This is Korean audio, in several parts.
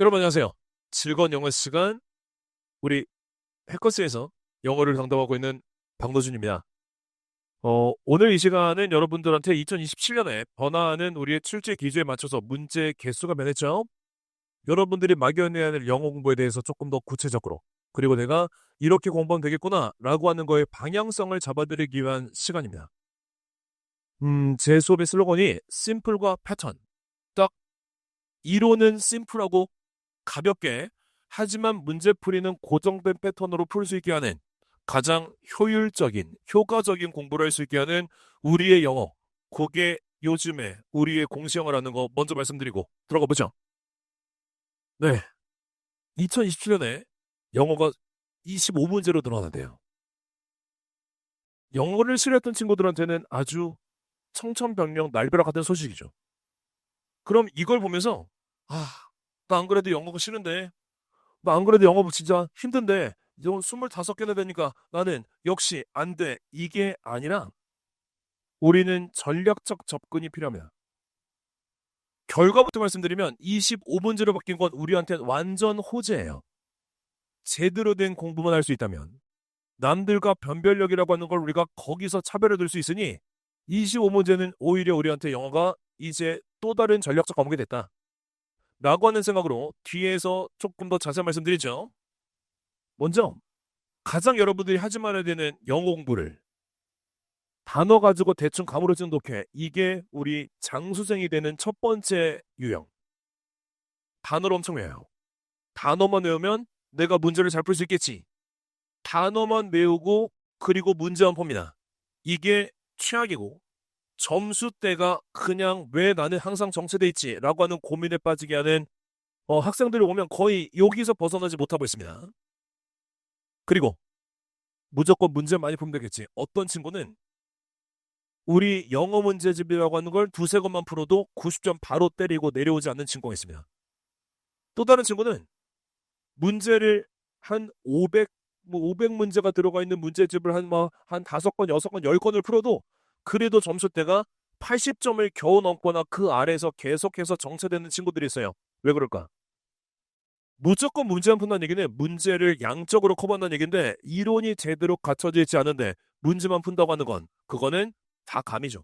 여러분 안녕하세요. 즐거운 영어 시간 우리 해커스에서 영어를 담당하고 있는 박노준입니다. 오늘 이 시간은 여러분들한테 2027년에 번화하는 우리의 출제 기조에 맞춰서 문제 개수가 변했죠? 여러분들이 막연해야 할 영어 공부에 대해서 조금 더 구체적으로 그리고 내가 이렇게 공부하면 되겠구나 라고 하는 거에 방향성을 잡아드리기 위한 시간입니다. 제 수업의 슬로건이 심플과 패턴. 딱 이론은 심플하고 가볍게 하지만 문제풀이는 고정된 패턴으로 풀 수 있게 하는 가장 효율적인, 효과적인 공부를 할 수 있게 하는 우리의 영어. 그게 요즘에 우리의 공시영어라는 거 먼저 말씀드리고 들어가 보죠. 네. 2027년에 영어가 25문제로 늘어난대요. 영어를 싫어했던 친구들한테는 아주 청천벽력 날벼락 같은 소식이죠. 그럼 이걸 보면서 아, 나 안 그래도 영어가 싫은데 나 안 그래도 영어 진짜 힘든데 이제 25개나 되니까 나는 역시 안 돼. 이게 아니라 우리는 전략적 접근이 필요합니다. 결과부터 말씀드리면 25문제로 바뀐 건 우리한테는 완전 호재예요. 제대로 된 공부만 할 수 있다면 남들과 변별력이라고 하는 걸 우리가 거기서 차별을 둘 수 있으니 25문제는 오히려 우리한테 영어가 이제 또 다른 전략적 과목이 됐다. 라고 하는 생각으로 뒤에서 조금 더 자세히 말씀드리죠. 먼저 가장 여러분들이 하지 말아야 되는 영어 공부를 단어 가지고 대충 가물어지는 독해. 이게 우리 장수생이 되는 첫 번째 유형. 단어를 엄청 외워요. 단어만 외우면 내가 문제를 잘 풀 수 있겠지. 단어만 외우고 그리고 문제만 봅니다. 이게 최악이고 점수대가 그냥 왜 나는 항상 정체돼 있지? 라고 하는 고민에 빠지게 하는 학생들이 오면 거의 여기서 벗어나지 못하고 있습니다. 그리고 무조건 문제 많이 풀면 되겠지. 어떤 친구는 우리 영어 문제집이라고 하는 걸 두세 권만 풀어도 90점 바로 때리고 내려오지 않는 친구가 있습니다. 또 다른 친구는 문제를 한 500문제가 들어가 있는 문제집을 한 5권, 6권, 10권을 풀어도 그래도 점수대가 80점을 겨우 넘거나 그 아래에서 계속해서 정체되는 친구들이 있어요. 왜 그럴까? 무조건 문제만 푼다는 얘기는 문제를 양적으로 커버한다는 얘기인데 이론이 제대로 갖춰져 있지 않은데 문제만 푼다고 하는 건 그거는 다 감이죠.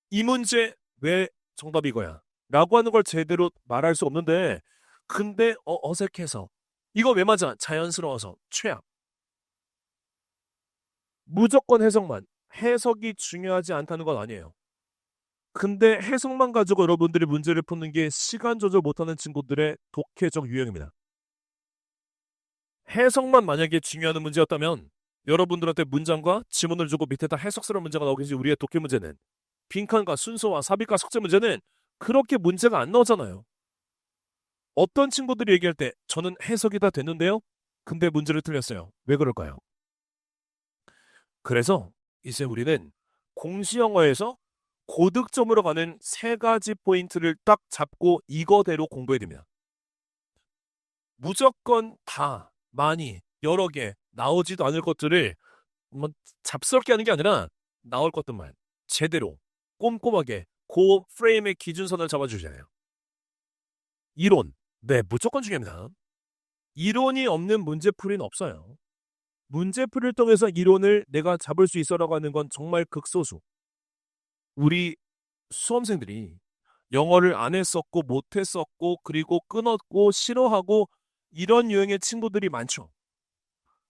이 문제 왜 정답이 이거야? 라고 하는 걸 제대로 말할 수 없는데 근데 어색해서 이거 왜 맞아? 자연스러워서 최악. 무조건 해석만. 해석이 중요하지 않다는 건 아니에요. 근데 해석만 가지고 여러분들이 문제를 푸는 게 시간 조절 못하는 친구들의 독해적 유형입니다. 해석만 만약에 중요한 문제였다면 여러분들한테 문장과 지문을 주고 밑에다 해석스러운 문제가 나오겠지. 우리의 독해 문제는 빈칸과 순서와 삽입과 숙제 문제는 그렇게 문제가 안 나오잖아요. 어떤 친구들이 얘기할 때 저는 해석이 다 됐는데요. 근데 문제를 틀렸어요. 왜 그럴까요? 그래서 이제 우리는 공시영어에서 고득점으로 가는 세 가지 포인트를 딱 잡고 이거대로 공부해야 됩니다. 무조건 다 많이 여러 개 나오지도 않을 것들을 뭐 잡스럽게 하는 게 아니라 나올 것들만 제대로 꼼꼼하게 그 프레임의 기준선을 잡아주잖아요. 이론. 네, 무조건 중요합니다. 이론이 없는 문제풀이는 없어요. 문제풀이를 통해서 이론을 내가 잡을 수 있어라고 하는 건 정말 극소수. 우리 수험생들이 영어를 안 했었고 못했었고 그리고 끊었고 싫어하고 이런 유형의 친구들이 많죠.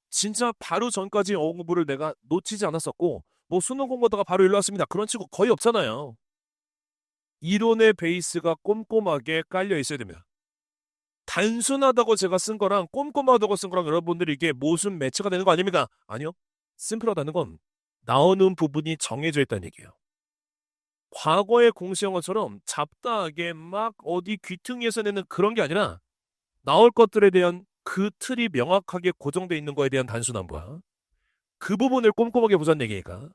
진짜 바로 전까지 영어 공부를 내가 놓치지 않았었고 뭐 수능 공부하다가 바로 일로 왔습니다. 그런 친구 거의 없잖아요. 이론의 베이스가 꼼꼼하게 깔려 있어야 됩니다. 단순하다고 제가 쓴 거랑 꼼꼼하다고 쓴 거랑 여러분들이 이게 무슨 매치가 되는 거 아닙니까? 아니요. 심플하다는 건 나오는 부분이 정해져 있다는 얘기예요. 과거의 공시영어처럼 잡다하게 막 어디 귀퉁이에서 내는 그런 게 아니라 나올 것들에 대한 그 틀이 명확하게 고정되어 있는 거에 대한 단순함과 그 부분을 꼼꼼하게 보자는 얘기니까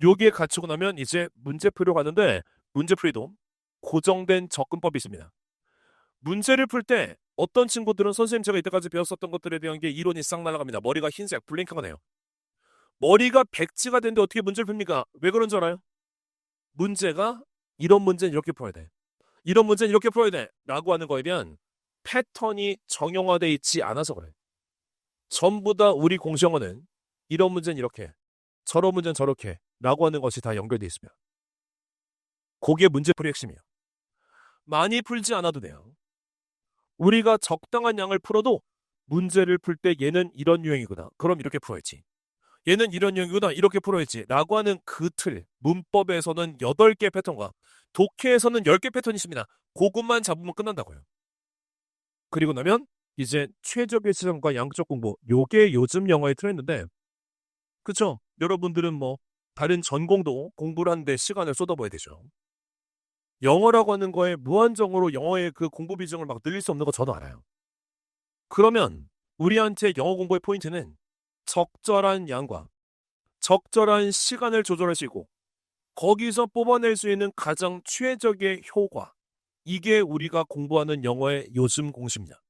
여기에 갖추고 나면 이제 문제풀이로 가는데 문제풀이도 고정된 접근법이 있습니다. 문제를 풀 때 어떤 친구들은 선생님 제가 이때까지 배웠었던 것들에 대한 게 이론이 싹 날아갑니다. 머리가 흰색 블링크가 돼요. 머리가 백지가 되는데 어떻게 문제를 풉니까? 왜 그런 줄 알아요? 문제가 이런 문제는 이렇게 풀어야 돼. 이런 문제는 이렇게 풀어야 돼. 라고 하는 거에 대한 패턴이 정형화돼 있지 않아서 그래. 전부 다 우리 공시영어는 이런 문제는 이렇게, 저런 문제는 저렇게 라고 하는 것이 다 연결돼 있으며 그게 문제풀이 핵심이에요. 많이 풀지 않아도 돼요. 우리가 적당한 양을 풀어도 문제를 풀 때 얘는 이런 유형이구나. 그럼 이렇게 풀어야지. 얘는 이런 유형이구나. 이렇게 풀어야지. 라고 하는 그 틀, 문법에서는 8개 패턴과 독해에서는 10개 패턴이 있습니다. 그것만 잡으면 끝난다고요. 그리고 나면 이제 최적의 시험과 양적 공부, 요게 요즘 영어의 트렌드인데, 그쵸? 여러분들은 뭐 다른 전공도 공부를 하는데 시간을 쏟아봐야 되죠. 영어라고 하는 거에 무한정으로 영어의 그 공부 비중을 막 늘릴 수 없는 거 저도 알아요. 그러면 우리한테 영어 공부의 포인트는 적절한 양과 적절한 시간을 조절할 수 있고 거기서 뽑아낼 수 있는 가장 최적의 효과. 이게 우리가 공부하는 영어의 요즘 공식입니다.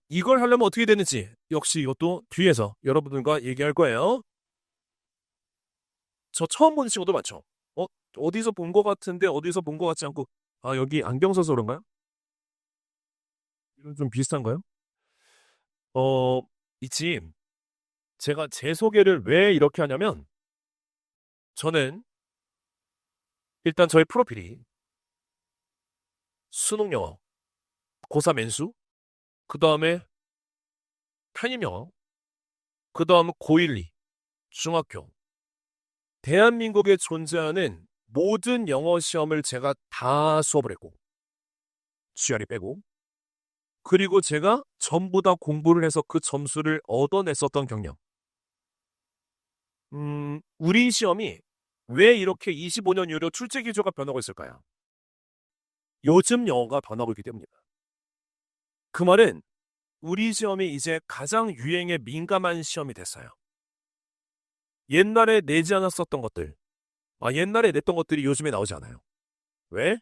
이걸 하려면 어떻게 되는지 역시 이것도 뒤에서 여러분들과 얘기할 거예요. 저 처음 보는 친구도 많죠. 어디서 본 것 같은데 어디서 본 것 같지 않고 여기 안경 써서 그런가요? 이건 좀 비슷한가요? 어, 이집 제가 제 소개를 왜 이렇게 하냐면 저는 일단 저의 프로필이 수능 영어, 고3 연수, 그 다음에 편입 영어, 그 다음 고1, 2, 중학교. 대한민국에 존재하는 모든 영어 시험을 제가 다 수업을 했고, GRE 빼고, 그리고 제가 전부 다 공부를 해서 그 점수를 얻어냈었던 경력. 우리 시험이 왜 이렇게 25년 이후로 출제 기조가 변하고 있을까요? 요즘 영어가 변하고 있기 때문입니다. 그 말은 우리 시험이 이제 가장 유행에 민감한 시험이 됐어요. 옛날에 내지 않았었던 것들, 옛날에 냈던 것들이 요즘에 나오지 않아요. 왜?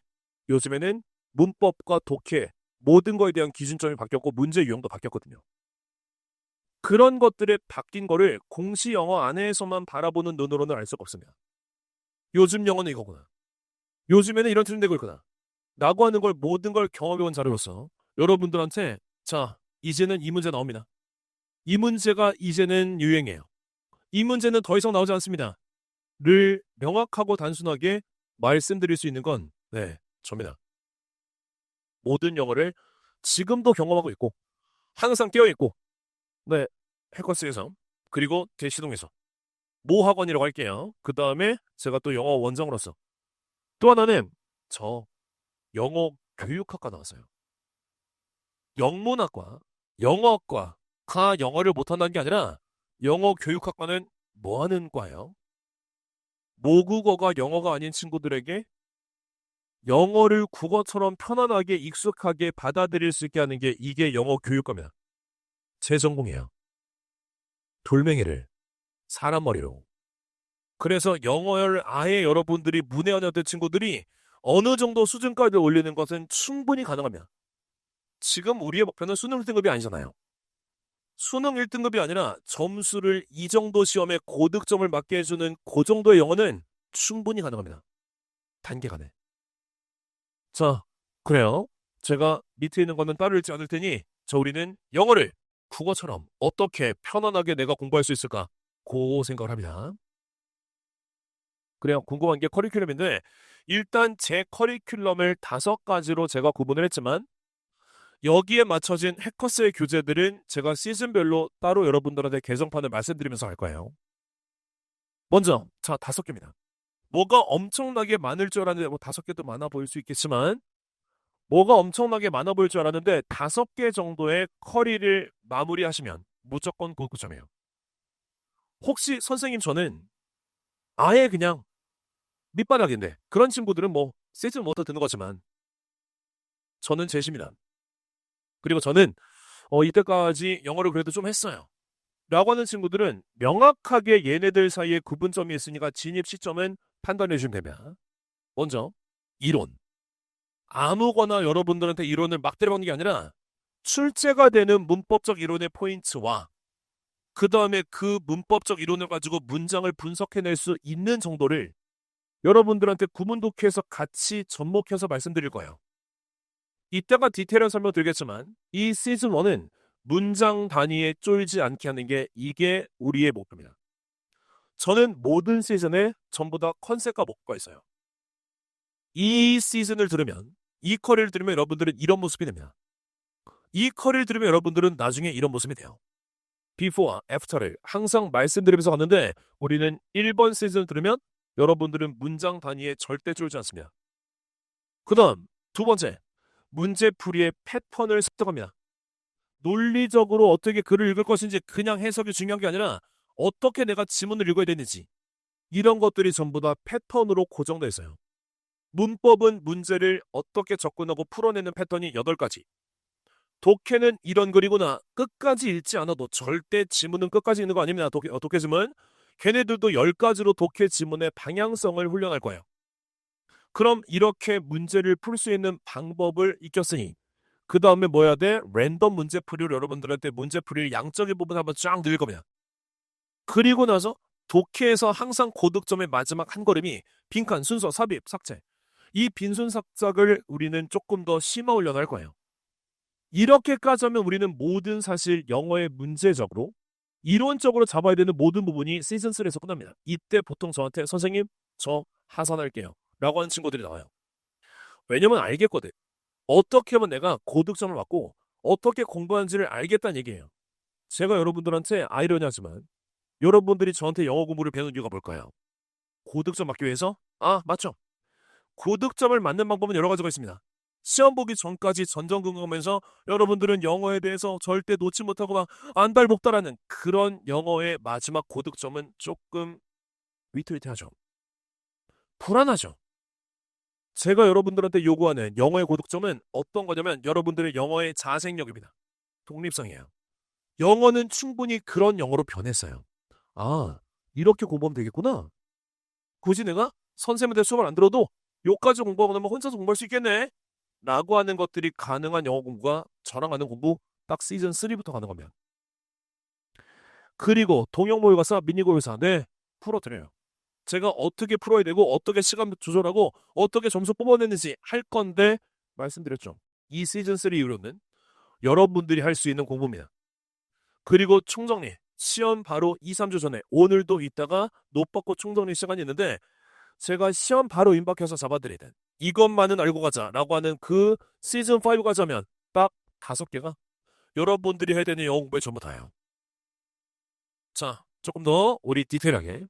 요즘에는 문법과 독해, 모든 거에 대한 기준점이 바뀌었고 문제 유형도 바뀌었거든요. 그런 것들에 바뀐 거를 공시 영어 안에서만 바라보는 눈으로는 알 수가 없습니다. 요즘 영어는 이거구나. 요즘에는 이런 트렌드가 있구나. 라고 하는 걸 모든 걸 경험해본 자료로서 여러분들한테 자, 이제는 이 문제 나옵니다. 이 문제가 이제는 유행이에요. 이 문제는 더 이상 나오지 않습니다. 를 명확하고 단순하게 말씀드릴 수 있는 건 접니다. 모든 영어를 지금도 경험하고 있고 항상 깨어있고 해커스에서 그리고 대시동에서 모 학원이라고 할게요. 그 다음에 제가 또 영어 원장으로서 또 하나는 저 영어 교육학과 나왔어요. 영문학과, 영어과가 영어를 못한다는 게 아니라 영어 교육학과는 뭐 하는 과예요? 모국어가 영어가 아닌 친구들에게 영어를 국어처럼 편안하게 익숙하게 받아들일 수 있게 하는 게 이게 영어 교육과입니다. 제 전공이에요. 돌멩이를 사람 머리로. 그래서 영어를 아예 여러분들이 문해원였던 친구들이 어느 정도 수준까지 올리는 것은 충분히 가능합니다. 지금 우리의 목표는 수능 1등급이 아니잖아요. 수능 1등급이 아니라 점수를 이 정도 시험에 고득점을 맞게 해주는 그 정도의 영어는 충분히 가능합니다. 단계간에. 자, 그래요. 제가 밑에 있는 거는 따로 읽지 않을 테니 우리는 영어를 국어처럼 어떻게 편안하게 내가 공부할 수 있을까? 그 생각을 합니다. 그래요. 궁금한 게 커리큘럼인데 일단 제 커리큘럼을 5가지로 제가 구분을 했지만 여기에 맞춰진 해커스의 교재들은 제가 시즌별로 따로 여러분들한테 개정판을 말씀드리면서 할 거예요. 먼저 5개입니다. 뭐가 엄청나게 많을 줄 알았는데 5개도 많아 보일 수 있겠지만 뭐가 엄청나게 많아 보일 줄 알았는데 5개 정도의 커리를 마무리하시면 무조건 고급점이에요. 혹시 선생님 저는 아예 그냥 밑바닥인데 그런 친구들은 시즌 부터 듣는 거지만 저는 제시입니다. 그리고 저는 이때까지 영어를 그래도 좀 했어요. 라고 하는 친구들은 명확하게 얘네들 사이에 구분점이 있으니까 진입 시점은 판단해 주시면 됩니다. 먼저 이론. 아무거나 여러분들한테 이론을 막 때려박는 게 아니라 출제가 되는 문법적 이론의 포인트와 그 다음에 그 문법적 이론을 가지고 문장을 분석해낼 수 있는 정도를 여러분들한테 구문독해서 같이 접목해서 말씀드릴 거예요. 이따가 디테일한 설명 드리겠지만 이 시즌 1은 문장 단위에 쫄지 않게 하는 게 이게 우리의 목표입니다. 저는 모든 시즌에 전부 다 컨셉과 목표가 있어요. 이 시즌을 들으면, 이 커리를 들으면 여러분들은 이런 모습이 됩니다. 이 커리를 들으면 여러분들은 나중에 이런 모습이 돼요. before와 after를 항상 말씀드리면서 갔는데 우리는 1번 시즌을 들으면 여러분들은 문장 단위에 절대 쫄지 않습니다. 그 다음 두 번째, 문제풀이의 패턴을 습득합니다. 논리적으로 어떻게 글을 읽을 것인지 그냥 해석이 중요한 게 아니라 어떻게 내가 지문을 읽어야 되는지 이런 것들이 전부 다 패턴으로 고정되어 있어요. 문법은 문제를 어떻게 접근하고 풀어내는 패턴이 8가지. 독해는 이런 글이구나. 끝까지 읽지 않아도 절대 지문은 끝까지 읽는 거 아닙니다. 독해 지문. 걔네들도 10가지로 독해 지문의 방향성을 훈련할 거예요. 그럼 이렇게 문제를 풀 수 있는 방법을 익혔으니 그 다음에 뭐 해야 돼? 랜덤 문제풀이로 여러분들한테 문제풀이를 양적인 부분 한번 쫙 늘릴 겁니다. 그리고 나서 독해에서 항상 고득점의 마지막 한 걸음이 빈칸, 순서, 삽입, 삭제. 이 빈순 삭작을 우리는 조금 더 심화 훈련할 거예요. 이렇게까지 하면 우리는 모든 사실 영어의 문제적으로 이론적으로 잡아야 되는 모든 부분이 시즌3에서 끝납니다. 이때 보통 저한테 선생님 저 하산할게요 라고 하는 친구들이 나와요. 왜냐면 알겠거든. 어떻게 하면 내가 고득점을 받고 어떻게 공부하는지를 알겠다는 얘기예요. 제가 여러분들한테 아이러니하지만 여러분들이 저한테 영어 공부를 배우는 이유가 뭘까요? 고득점 받기 위해서? 아, 맞죠. 고득점을 맞는 방법은 여러 가지가 있습니다. 시험 보기 전까지 전전긍긍하면서 여러분들은 영어에 대해서 절대 놓지 못하고 막 안달복달하는 그런 영어의 마지막 고득점은 조금 위태위태하죠. 불안하죠. 제가 여러분들한테 요구하는 영어의 고득점은 어떤 거냐면 여러분들의 영어의 자생력입니다. 독립성이에요. 영어는 충분히 그런 영어로 변했어요. 아, 이렇게 공부하면 되겠구나. 굳이 내가 선생님한테 수업을 안 들어도 요까지 공부하고 나면 혼자서 공부할 수 있겠네. 라고 하는 것들이 가능한 영어 공부가 저랑 하는 공부 딱 시즌 3부터 가능합니다. 그리고 동영모의고사, 미니고의고사 네, 풀어드려요. 제가 어떻게 풀어야 되고 어떻게 시간 조절하고 어떻게 점수 뽑아내는지 할 건데 말씀드렸죠. 이 시즌 3 이후로는 여러분들이 할 수 있는 공부입니다. 그리고 총정리, 시험 바로 2, 3주 전에 오늘도 있다가 노받고 총정리 시간이 있는데 제가 시험 바로 임박해서 잡아드리는 이것만은 알고 가자라고 하는 그 시즌 5 가자면 딱 5개가 여러분들이 해야 되는 영어 공부에 전부 다예요. 자, 조금 더 우리 디테일하게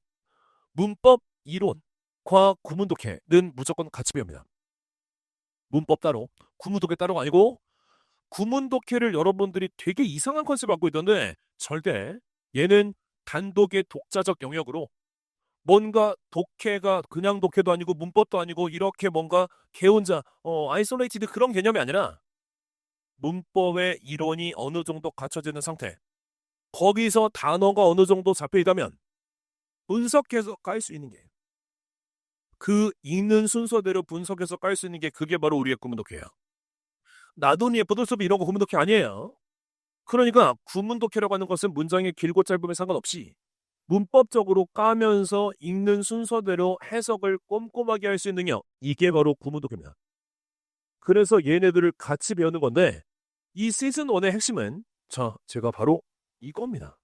문법, 이론, 과학, 구문 독해는 무조건 같이 배웁니다. 문법 따로, 구문 독해 따로가 아니고 구문 독해를 여러분들이 되게 이상한 컨셉을 갖고 있던데 절대 얘는 단독의 독자적 영역으로 뭔가 독해가 그냥 독해도 아니고 문법도 아니고 이렇게 뭔가 개혼자, 아이솔레이티드 그런 개념이 아니라 문법의 이론이 어느 정도 갖춰지는 상태. 거기서 단어가 어느 정도 잡혀 있다면 분석해서 깔 수 있는 게 그 읽는 순서대로 분석해서 깔 수 있는 게 그게 바로 우리의 구문 독해예요. 나도니의 포도수업 이런 거 구문 독해 아니에요. 그러니까 구문 독해라고 하는 것은 문장이 길고 짧음에 상관없이 문법적으로 까면서 읽는 순서대로 해석을 꼼꼼하게 할 수 있는 능력. 이게 바로 구문 독해입니다. 그래서 얘네들을 같이 배우는 건데 이 시즌 1의 핵심은 제가 바로 이겁니다.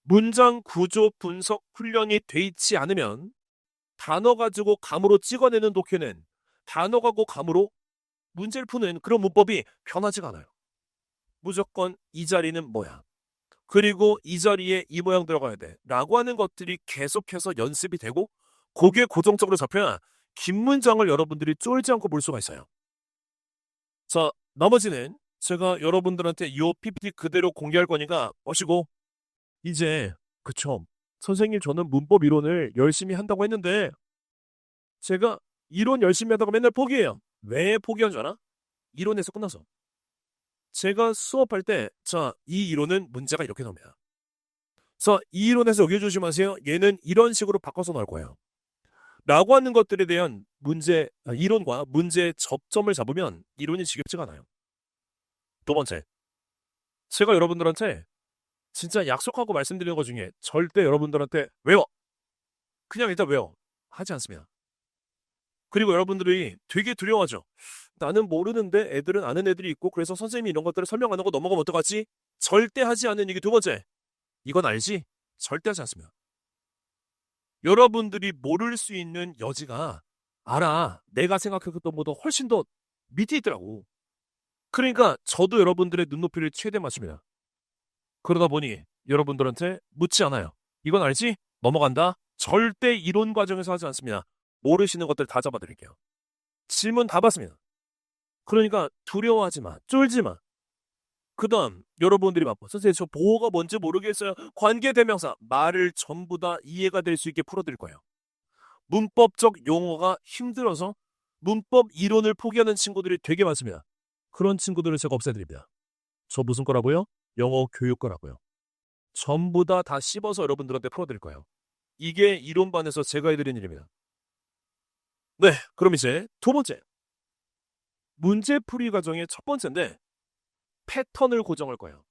문장 구조 분석 훈련이 돼 있지 않으면 단어 가지고 감으로 찍어내는 독해는 단어 가고 감으로 문제를 푸는 그런 문법이 변하지가 않아요. 무조건 이 자리는 뭐야? 그리고 이 자리에 이 모양 들어가야 돼. 라고 하는 것들이 계속해서 연습이 되고 그게 고정적으로 잡혀야 긴 문장을 여러분들이 쫄지 않고 볼 수가 있어요. 자, 나머지는 제가 여러분들한테 이 PPT 그대로 공개할 거니까 보시고 이제 그쵸. 선생님 저는 문법 이론을 열심히 한다고 했는데 제가 이론 열심히 하다가 맨날 포기해요. 왜 포기한 줄 알아? 이론에서 끝나서. 제가 수업할 때 이 이론은 문제가 이렇게 나옵니다. 이 이론에서 여기 조심하세요. 얘는 이런 식으로 바꿔서 나올 거예요. 라고 하는 것들에 대한 이론과 문제의 접점을 잡으면 이론이 지겹지가 않아요. 두 번째, 제가 여러분들한테 진짜 약속하고 말씀드리는 것 중에 절대 여러분들한테 외워! 그냥 일단 외워! 하지 않습니다. 그리고 여러분들이 되게 두려워하죠. 나는 모르는데 애들은 아는 애들이 있고 그래서 선생님이 이런 것들을 설명 안 하고 넘어가면 어떡하지? 절대 하지 않는 얘기 두 번째. 이건 알지? 절대 하지 않습니다. 여러분들이 모를 수 있는 여지가 알아. 내가 생각했던 것보다 훨씬 더 밑에 있더라고. 그러니까 저도 여러분들의 눈높이를 최대 맞춥니다. 그러다 보니 여러분들한테 묻지 않아요. 이건 알지? 넘어간다. 절대 이론 과정에서 하지 않습니다. 모르시는 것들 다 잡아드릴게요. 질문 다 받습니다. 그러니까 두려워하지 마. 쫄지 마. 그 다음 여러분들이 막 선생님 저 보호가 뭔지 모르겠어요. 관계대명사 말을 전부 다 이해가 될 수 있게 풀어드릴 거예요. 문법적 용어가 힘들어서 문법 이론을 포기하는 친구들이 되게 많습니다. 그런 친구들을 제가 없애드립니다. 저 무슨 거라고요? 영어 교육과라고요. 전부 다 씹어서 여러분들한테 풀어드릴 거예요. 이게 이론반에서 제가 해드린 일입니다. 네, 그럼 이제 두 번째. 문제풀이 과정의 첫 번째인데 패턴을 고정할 거예요.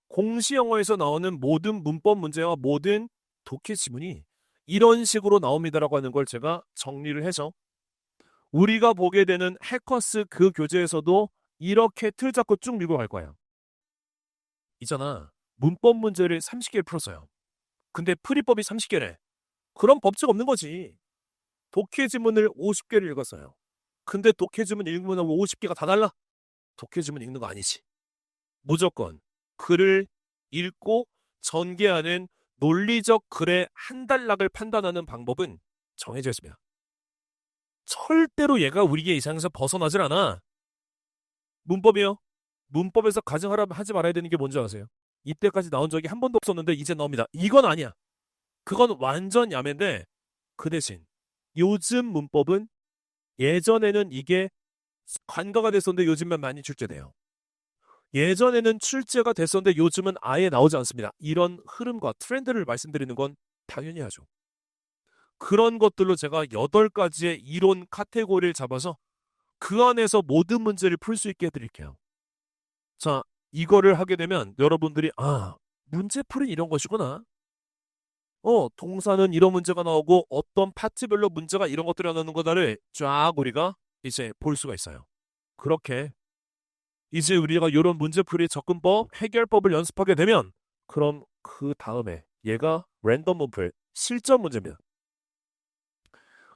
공시 영어에서 나오는 모든 문법 문제와 모든 독해 지문이 이런 식으로 나옵니다라고 하는 걸 제가 정리를 해서 우리가 보게 되는 해커스 그 교재에서도 이렇게 틀 잡고 쭉 밀고 갈 거예요. 있잖아. 문법 문제를 30개를 풀었어요. 근데 풀이법이 30개래. 그럼 법칙 없는 거지. 독해 지문을 50개를 읽었어요. 근데 독해 지문 읽으면 50개가 다 달라? 독해 지문 읽는 거 아니지. 무조건 글을 읽고 전개하는 논리적 글의 한 단락을 판단하는 방법은 정해져 있습니다. 절대로 얘가 우리의 이상에서 벗어나질 않아. 문법이요. 문법에서 가장 하지 말아야 되는 게 뭔지 아세요? 이때까지 나온 적이 한 번도 없었는데 이제 나옵니다. 이건 아니야. 그건 완전 야매인데 그 대신 요즘 문법은 예전에는 이게 관가가 됐었는데 요즘은 많이 출제돼요. 예전에는 출제가 됐었는데 요즘은 아예 나오지 않습니다. 이런 흐름과 트렌드를 말씀드리는 건 당연히 하죠. 그런 것들로 제가 8가지의 이론 카테고리를 잡아서 그 안에서 모든 문제를 풀 수 있게 해드릴게요. 자, 이거를 하게 되면 여러분들이 문제풀이 이런 것이구나. 동사는 이런 문제가 나오고 어떤 파트별로 문제가 이런 것들이 나오는 거다를 쫙 우리가 이제 볼 수가 있어요. 그렇게 이제 우리가 이런 문제풀이 접근법, 해결법을 연습하게 되면 그럼 그 다음에 얘가 랜덤 문풀, 실전 문제입니다.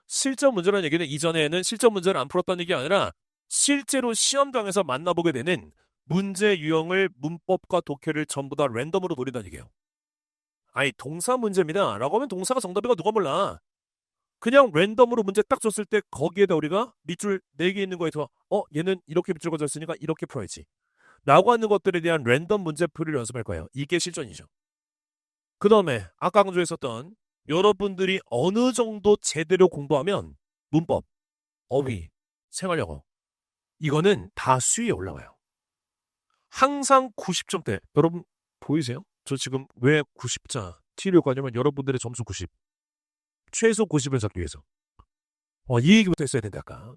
실전 문제라는 얘기는 이전에는 실전 문제를 안 풀었다는 얘기 아니라 실제로 시험장에서 만나보게 되는 문제 유형을 문법과 독해를 전부 다 랜덤으로 노린다는 얘기예요. 아니 동사 문제입니다 라고 하면 동사가 정답이가 누가 몰라. 그냥 랜덤으로 문제 딱 줬을 때 거기에다 우리가 밑줄 4개 있는 거에서 얘는 이렇게 밑줄 그어졌으니까 이렇게 풀어야지 라고 하는 것들에 대한 랜덤 문제풀이를 연습할 거예요. 이게 실전이죠. 그 다음에 아까 강조했었던 여러분들이 어느 정도 제대로 공부하면 문법, 어휘, 생활영어 이거는 다 수위에 올라와요. 항상 90점대. 여러분 보이세요? 저 지금 왜 90자 T려고 하냐면 여러분들의 점수 90. 최소 90을 잡기 위해서. 이 얘기부터 했어야 된다 아까.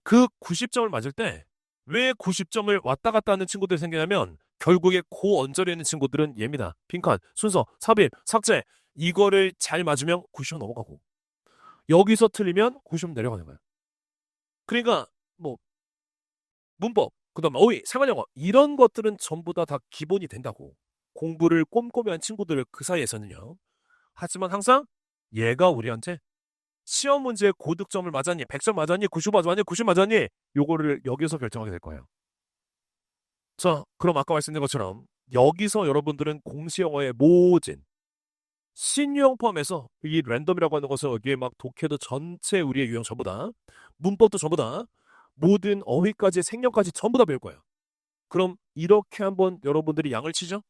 그 90점을 맞을 때 왜 90점을 왔다 갔다 하는 친구들이 생기냐면 결국에 고언저리에 있는 친구들은 얘입니다. 빈칸, 순서, 삽입, 삭제 이거를 잘 맞으면 90점 넘어가고 여기서 틀리면 90점 내려가는 거예요. 그러니까 뭐 문법, 그다음 어휘, 생활영어 이런 것들은 전부 다 기본이 된다고. 공부를 꼼꼼히 한 친구들 그 사이에서는요. 하지만 항상 얘가 우리한테 시험 문제에 고득점을 맞았니? 100점 맞았니? 90 맞았니? 90 맞았니? 요거를 여기서 결정하게 될 거예요. 자, 그럼 아까 말씀드린 것처럼 여기서 여러분들은 공시영어의 모진 신유형 포함해서 이 랜덤이라고 하는 것은 여기에 막 독해도 전체 우리의 유형 전부 다 문법도 전부 다 모든 어휘까지 생략까지 전부 다 배울 거예요. 그럼 이렇게 한번 여러분들이 양을 치죠?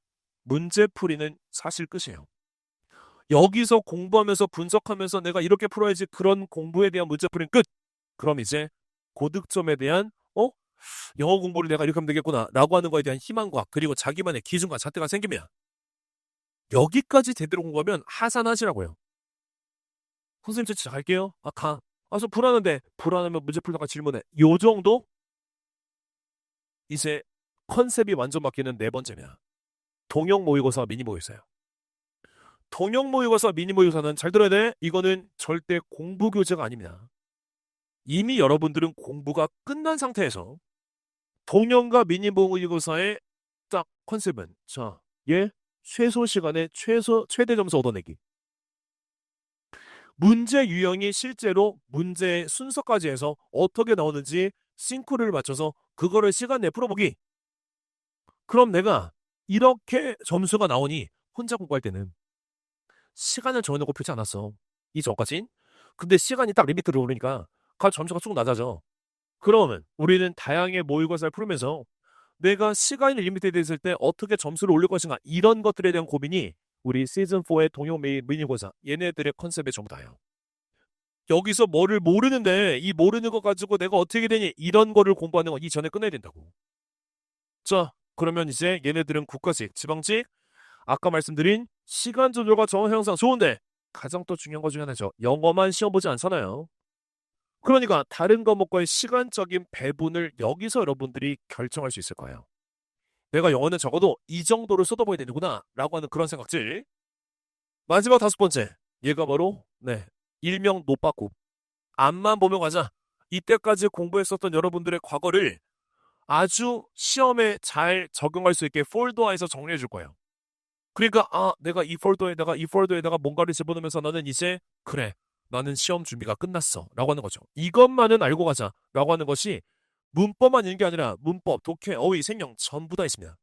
문제풀이는 사실 끝이에요. 여기서 공부하면서 분석하면서 내가 이렇게 풀어야지 그런 공부에 대한 문제풀이는 끝! 그럼 이제 고득점에 대한 영어 공부를 내가 이렇게 하면 되겠구나 라고 하는 거에 대한 희망과 그리고 자기만의 기준과 잣대가 생깁니다. 여기까지 제대로 공부하면 하산하시라고요. 선생님 저 진짜 갈게요. 가. 저 불안한데 불안하면 문제 풀다가 질문해. 요 정도? 이제 컨셉이 완전 바뀌는 4번째입니다. 동형 모의고사 미니 모의고사예요. 동형 모의고사 미니 모의고사는 잘 들어야 돼. 이거는 절대 공부 교재가 아닙니다. 이미 여러분들은 공부가 끝난 상태에서 동영과 미니 모의고사의 딱 컨셉은 자, 최소 시간에 최대 점수 얻어내기. 문제 유형이 실제로 문제의 순서까지 해서 어떻게 나오는지 싱크로를 맞춰서 그거를 시간 내에 풀어보기. 그럼 내가 이렇게 점수가 나오니 혼자 공부할 때는 시간을 정해놓고 펴지 않았어. 이 전까진. 근데 시간이 딱 리미트로 오르니까 점수가 쭉 낮아져. 그러면 우리는 다양의 모의고사를 풀면서 내가 시간이 리미트되어 있을 때 어떻게 점수를 올릴 것인가 이런 것들에 대한 고민이 우리 시즌4의 동영 미니고사 얘네들의 컨셉에 전부 다예요. 여기서 뭐를 모르는데 이 모르는 거 가지고 내가 어떻게 되니 이런 거를 공부하는 건 이전에 끝내야 된다고. 자, 그러면 이제 얘네들은 국가직, 지방직, 아까 말씀드린 시간 조절과 정원 형상 좋은데 가장 또 중요한 것 중에 하나죠. 영어만 시험 보지 않잖아요. 그러니까 다른 과목과의 시간적인 배분을 여기서 여러분들이 결정할 수 있을 거예요. 내가 영어는 적어도 이 정도로 쏟아봐야 되는구나 라고 하는 그런 생각들. 마지막 5번째. 얘가 바로 일명 노빠꾸. 앞만 보면 가자. 이때까지 공부했었던 여러분들의 과거를 아주 시험에 잘 적용할 수 있게 폴더화해서 정리해 줄 거예요. 그러니까 내가 이 폴더에다가 뭔가를 집어넣으면서 나는 이제 그래. 나는 시험 준비가 끝났어. 라고 하는 거죠. 이것만은 알고 가자. 라고 하는 것이 문법만 있는 게 아니라 문법, 독해, 어휘, 생령 전부 다 있습니다.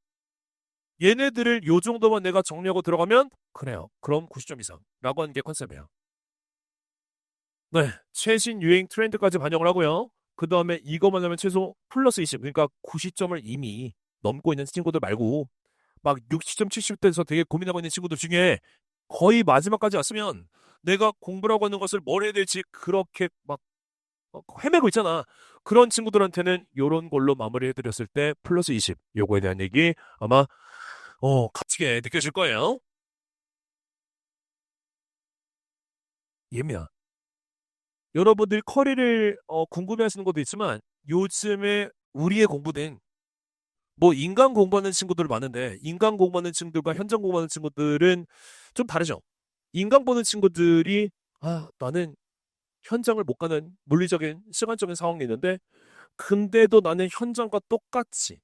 얘네들을 요 정도만 내가 정리하고 들어가면 그래요. 그럼 90점 이상. 라고 하는 게 컨셉이에요. 네. 최신 유행 트렌드까지 반영을 하고요. 그 다음에 이것만 하면 최소 플러스 20. 그러니까 90점을 이미 넘고 있는 친구들 말고 막 60점, 70점에서 되게 고민하고 있는 친구들 중에 거의 마지막까지 왔으면 내가 공부라고 하는 것을 뭘 해야 될지 그렇게 막 헤매고 있잖아. 그런 친구들한테는 이런 걸로 마무리해드렸을 때 플러스 20. 요거에 대한 얘기 아마 값지게 느껴질 거예요. 예미야. 여러분들 커리를 궁금해하시는 것도 있지만 요즘에 우리의 공부는 뭐 인간 공부하는 친구들 많은데 인간 공부하는 친구들과 현장 공부하는 친구들은 좀 다르죠. 인간 보는 친구들이 나는 현장을 못 가는 물리적인 시간적인 상황이 있는데 근데도 나는 현장과 똑같이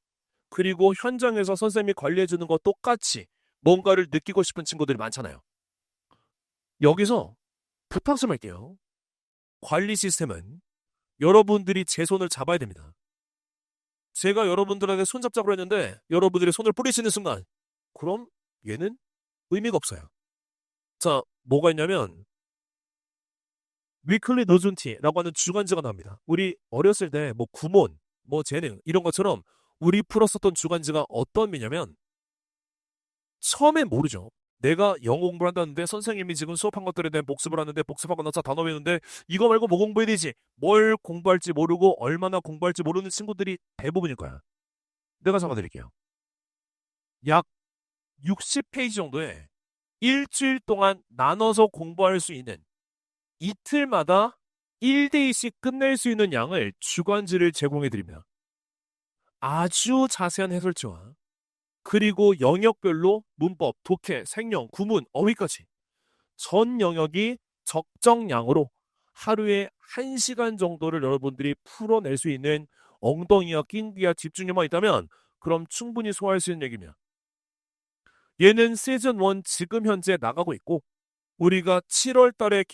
그리고 현장에서 선생님이 관리해주는 거 똑같이 뭔가를 느끼고 싶은 친구들이 많잖아요. 여기서 부탁 좀 할게요. 관리 시스템은 여러분들이 제 손을 잡아야 됩니다. 제가 여러분들에게 손잡자고 했는데 여러분들이 손을 뿌리시는 순간 그럼 얘는 의미가 없어요. 자, 뭐가 있냐면 위클리 노준티라고 하는 주간지가 나옵니다. 우리 어렸을 때 뭐 구몬, 뭐 재능 이런 것처럼 우리 풀었었던 주간지가 어떤 의미냐면 처음엔 모르죠. 내가 영어 공부를 한다는데 선생님이 지금 수업한 것들에 대한 복습을 하는데 복습하고 나서 단어 외우는데 이거 말고 뭐 공부해야 되지? 뭘 공부할지 모르고 얼마나 공부할지 모르는 친구들이 대부분일 거야. 내가 잡아드릴게요. 약 60페이지 정도에 일주일 동안 나눠서 공부할 수 있는 이틀마다 1대2씩 끝낼 수 있는 양을 주간지를 제공해 드립니다. 아주 자세한 해설지와 그리고 영역별로 문법, 독해, 생령, 구문, 어휘까지 전 영역이 적정량으로 하루에 1시간 정도를 여러분들이 풀어낼 수 있는 엉덩이와 낀기와 집중력만 있다면 그럼 충분히 소화할 수 있는 얘기입니다. 얘는 시즌1 지금 현재 나가고 있고 우리가 7월 달에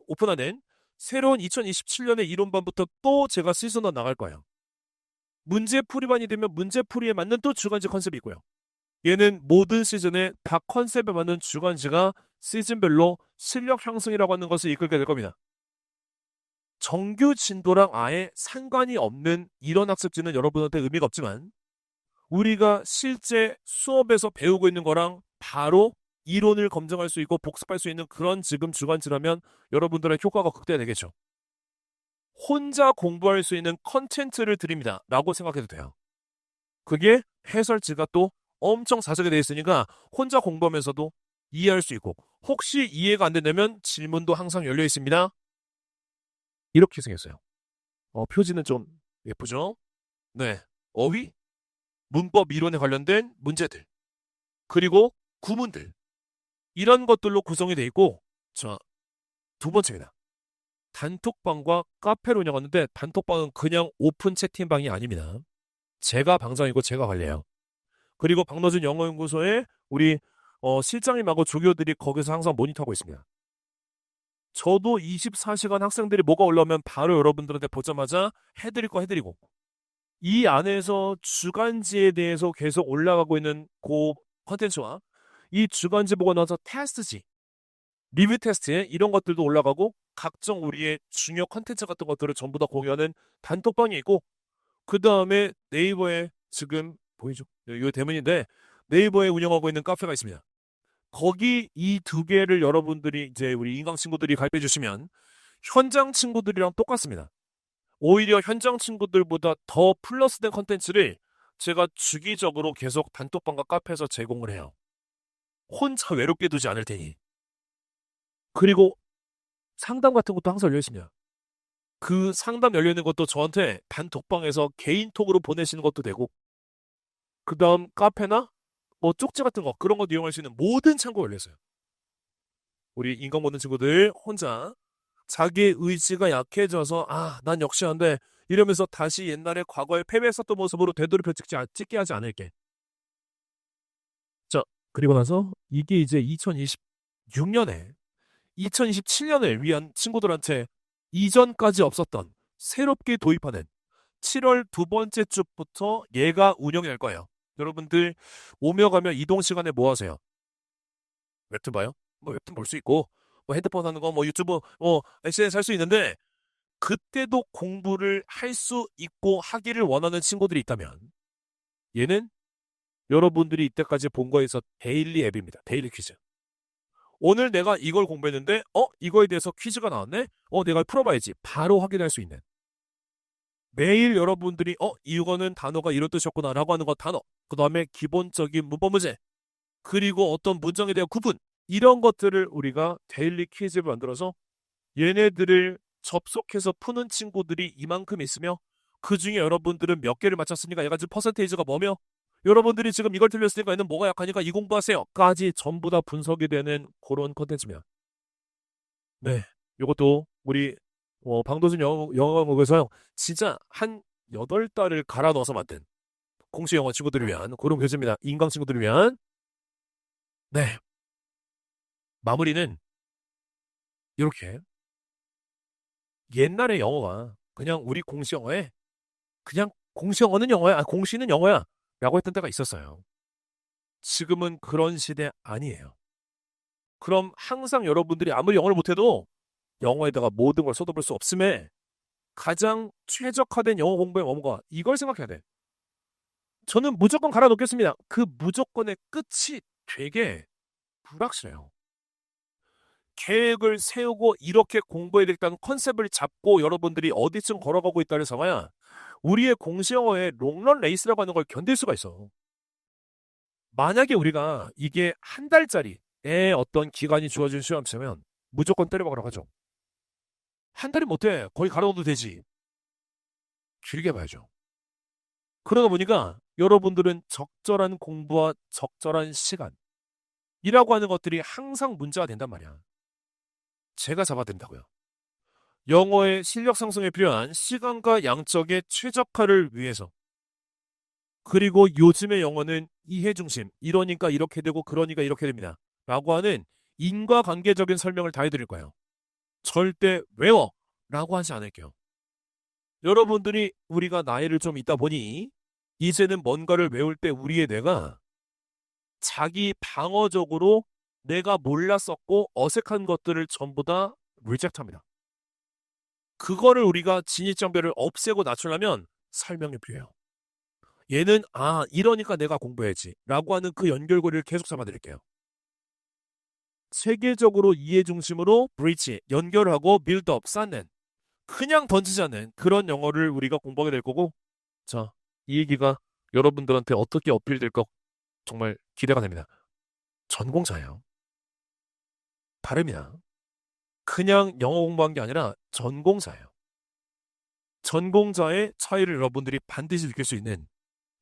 오픈하는 새로운 2027년의 이론반부터 또 제가 시즌1 나갈 거예요. 문제풀이반이 되면 문제풀이에 맞는 또 주간지 컨셉이 있고요. 얘는 모든 시즌에 각 컨셉에 맞는 주간지가 시즌별로 실력 향상이라고 하는 것을 이끌게 될 겁니다. 정규 진도랑 아예 상관이 없는 이런 학습지는 여러분한테 의미가 없지만 우리가 실제 수업에서 배우고 있는 거랑 바로 이론을 검증할 수 있고 복습할 수 있는 그런 지금 주간지라면 여러분들의 효과가 극대화되겠죠. 혼자 공부할 수 있는 컨텐츠를 드립니다. 라고 생각해도 돼요. 그게 해설지가 또 엄청 자세하게 되어 있으니까 혼자 공부하면서도 이해할 수 있고 혹시 이해가 안 된다면 질문도 항상 열려 있습니다. 이렇게 생겼어요. 표지는 좀 예쁘죠? 네. 어휘, 문법 이론에 관련된 문제들, 그리고 구문들 이런 것들로 구성이 되어 있고 자, 두 번째입니다. 단톡방과 카페를 운영하는데 단톡방은 그냥 오픈 채팅방이 아닙니다. 제가 방장이고 제가 관리해요. 그리고 박노준 영어연구소에 우리 실장님하고 조교들이 거기서 항상 모니터하고 있습니다. 저도 24시간 학생들이 뭐가 올라오면 바로 여러분들한테 보자마자 해드릴 거 해드리고 이 안에서 주간지에 대해서 계속 올라가고 있는 그 컨텐츠와 이 주간지 보고 나서 테스트지, 리뷰 테스트에 이런 것들도 올라가고 각종 우리의 중요 컨텐츠 같은 것들을 전부 다 공유하는 단톡방이 있고 그 다음에 네이버에 지금 보이죠? 이 대문인데 네이버에 운영하고 있는 카페가 있습니다. 거기 이 두 개를 여러분들이 이제 우리 인강 친구들이 가입해 주시면 현장 친구들이랑 똑같습니다. 오히려 현장 친구들보다 더 플러스된 컨텐츠를 제가 주기적으로 계속 단톡방과 카페에서 제공을 해요. 혼자 외롭게 두지 않을 테니. 그리고 상담 같은 것도 항상 열려 있습니다. 그 상담 열려 있는 것도 저한테 단톡방에서 개인톡으로 보내시는 것도 되고 그 다음 카페나 뭐 쪽지 같은 거 그런 거 이용할 수 있는 모든 창구가 열려 있어요. 우리 인강 보는 친구들 혼자 자기 의지가 약해져서 난 역시 안 돼. 이러면서 다시 옛날에 과거에 패배했었던 모습으로 되돌이켜 찍게 하지 않을게. 자, 그리고 나서 이게 이제 2026년에 2027년을 위한 친구들한테 이전까지 없었던 새롭게 도입하는 7월 두 번째 주부터 얘가 운영이 될 거예요. 여러분들 오며 가며 이동 시간에 뭐 하세요? 웹툰 봐요? 뭐 웹툰 볼 수 있고 뭐 핸드폰 하는 거 뭐 유튜브 뭐 SNS 할 수 있는데 그때도 공부를 할 수 있고 하기를 원하는 친구들이 있다면 얘는 여러분들이 이때까지 본 거에서 데일리 앱입니다. 데일리 퀴즈. 오늘 내가 이걸 공부했는데 이거에 대해서 퀴즈가 나왔네? 내가 풀어봐야지. 바로 확인할 수 있는. 매일 여러분들이 이거는 단어가 이런 뜻이었구나 라고 하는 거 단어. 그 다음에 기본적인 문법 문제. 그리고 어떤 문장에 대한 구분. 이런 것들을 우리가 데일리 퀴즈를 만들어서 얘네들을 접속해서 푸는 친구들이 이만큼 있으며 그 중에 여러분들은 몇 개를 맞췄으니까 얘가 지금 퍼센테이지가 뭐며 여러분들이 지금 이걸 틀렸으니까 얘는 뭐가 약하니까 이 공부하세요 까지 전부 다 분석이 되는 그런 컨텐츠입니다. 네, 이것도 우리 방도준 영어국에서 진짜 한 8달을 갈아 넣어서 만든 공시 영어 친구들을 위한 그런 교재입니다. 인강 친구들을 위한. 네, 마무리는 이렇게 옛날의 영어가 그냥 우리 공시 영어에 그냥 공시 영어는 영어야, 공시는 영어야 라고 했던 때가 있었어요. 지금은 그런 시대 아니에요. 그럼 항상 여러분들이 아무리 영어를 못해도 영어에다가 모든 걸 쏟아볼 수 없음에 가장 최적화된 영어 공부의 뭔가 이걸 생각해야 돼. 저는 무조건 갈아 놓겠습니다. 그 무조건의 끝이 되게 불확실해요. 계획을 세우고 이렇게 공부해야 되겠다는 컨셉을 잡고 여러분들이 어디쯤 걸어가고 있다는 상황야 우리의 공시 영어의 롱런 레이스라고 하는 걸 견딜 수가 있어. 만약에 우리가 이게 한 달짜리의 어떤 기간이 주어진 시험치면 무조건 때려박으라고 하죠. 한 달이 못해. 거의 갈아넣어도 되지. 길게 봐야죠. 그러다 보니까 여러분들은 적절한 공부와 적절한 시간이라고 하는 것들이 항상 문제가 된단 말이야. 제가 잡아드린다고요. 영어의 실력 상승에 필요한 시간과 양적의 최적화를 위해서 그리고 요즘의 영어는 이해 중심, 이러니까 이렇게 되고 그러니까 이렇게 됩니다. 라고 하는 인과관계적인 설명을 다 해드릴 거예요. 절대 외워! 라고 하지 않을게요. 여러분들이 우리가 나이를 좀 있다 보니 이제는 뭔가를 외울 때 우리의 뇌가 자기 방어적으로 내가 몰랐었고 어색한 것들을 전부 다 리젝트합니다. 그거를 우리가 진입장벽을 없애고 낮추려면 설명이 필요해요. 얘는 이러니까 내가 공부해야지 라고 하는 그 연결고리를 계속 잡아드릴게요. 세계적으로 이해 중심으로 브릿지, 연결하고 빌드업, 쌓는 그냥 던지지 않는 그런 영어를 우리가 공부하게 될 거고 자, 이 얘기가 여러분들한테 어떻게 어필될까 정말 기대가 됩니다. 전공자예요. 발음이야. 그냥 영어 공부한 게 아니라 전공자예요. 전공자의 차이를 여러분들이 반드시 느낄 수 있는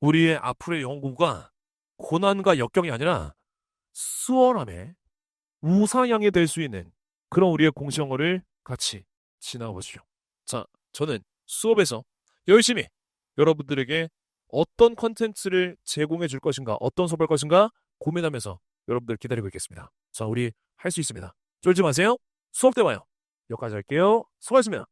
우리의 앞으로의 영어 공부가 고난과 역경이 아니라 수월함에 우상향이 될 수 있는 그런 우리의 공시 영어를 같이 지나가 보시죠. 자, 저는 수업에서 열심히 여러분들에게 어떤 컨텐츠를 제공해 줄 것인가, 어떤 수업할 것인가 고민하면서 여러분들 기다리고 있겠습니다. 자, 우리 할 수 있습니다. 쫄지 마세요. 수업 때 봐요. 여기까지 할게요. 수고하셨습니다.